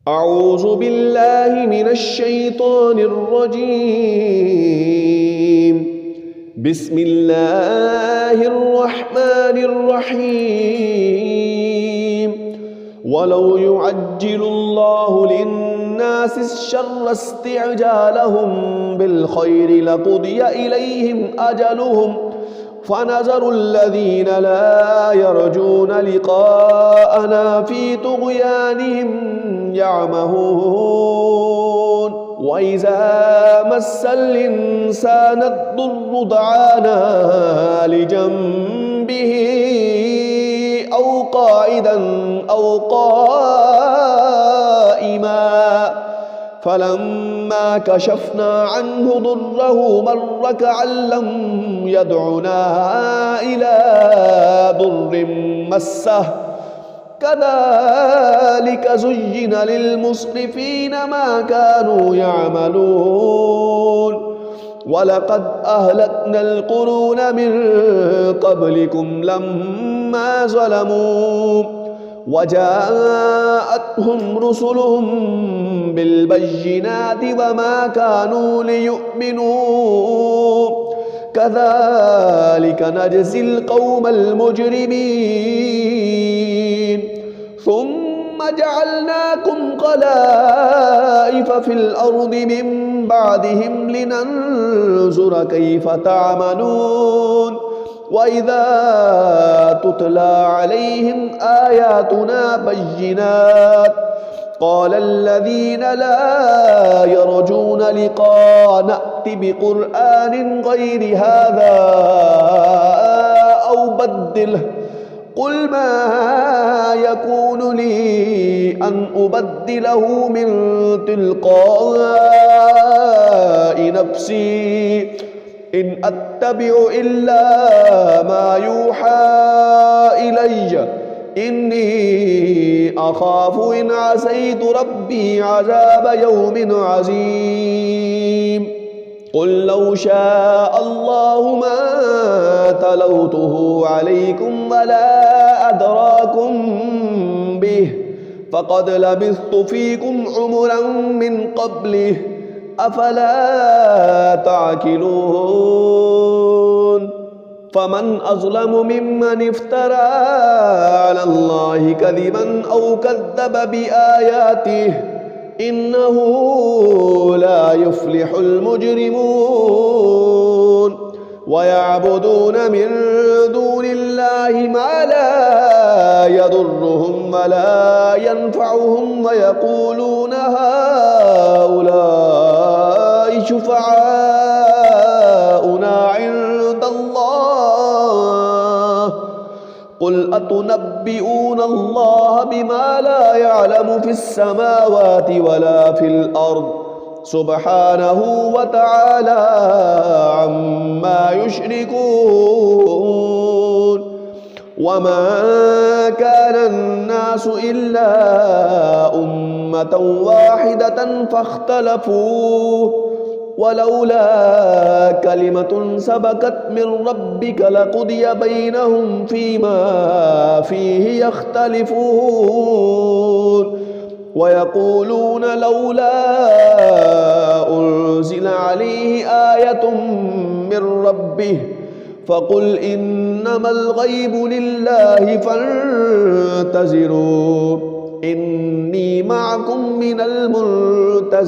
أعوذ بالله من الشيطان الرجيم. بسم الله الرحمن الرحيم. ولو يعجل الله للناس الشر استعجالهم بالخير لقضي إليهم أجلهم فنذر الذين لا يرجون لقاءنا في طغيانهم يعمهون. وإذا مس الإنسان الضر دعانا لجنبه أو قاعدا أو قائما فلما كشفنا عنه ضره مر كأن لم يدعنا إلى ضر مسه كذلك زين للمسرفين ما كانوا يعملون. ولقد أهلكنا القرون من قبلكم لما ظلموا وجاءتهم رسلهم بالبينات وما كانوا ليؤمنوا كذلك نجزي القوم المجرمين. ثم جعلناكم خلائف في الأرض من بعدهم لننظر كيف تعملون. وإذا تتلى عليهم آياتنا بينات قال الذين لا يرجون لقاءنا ائت بقرآن غير هذا أو بدله قل ما يكون لي أن أبدله من تلقاء نفسي إن أتبع إلا ما يوحى إلي إني أخاف إن عصيت ربي عذاب يوم عظيم. قل لو شاء الله ما تلوته عليكم ولا أدراكم به فقد لبثت فيكم عمرا من قبله أفلا تعقلون. فمن أظلم ممن افترى على الله كذبا أو كذب بآياته إنه لا يفلح المجرمون. ويعبدون من دون الله ما لا يضرهم ولا ينفعهم ويقولون هؤلاء شفعاؤنا عند الله قل أتنبئون الله بما لا يعلم في السماوات ولا في الأرض سبحانه وتعالى عما يشركون. وما كان الناس إلا أمة واحدة فاختلفوا ولولا كلمة سبقت من ربك لقضي بينهم فيما فيه يختلفون. ويقولون لولا أنزل عليه آية من ربه فقل إنما الغيب لله فانتظروا إني معكم من المنتظرين.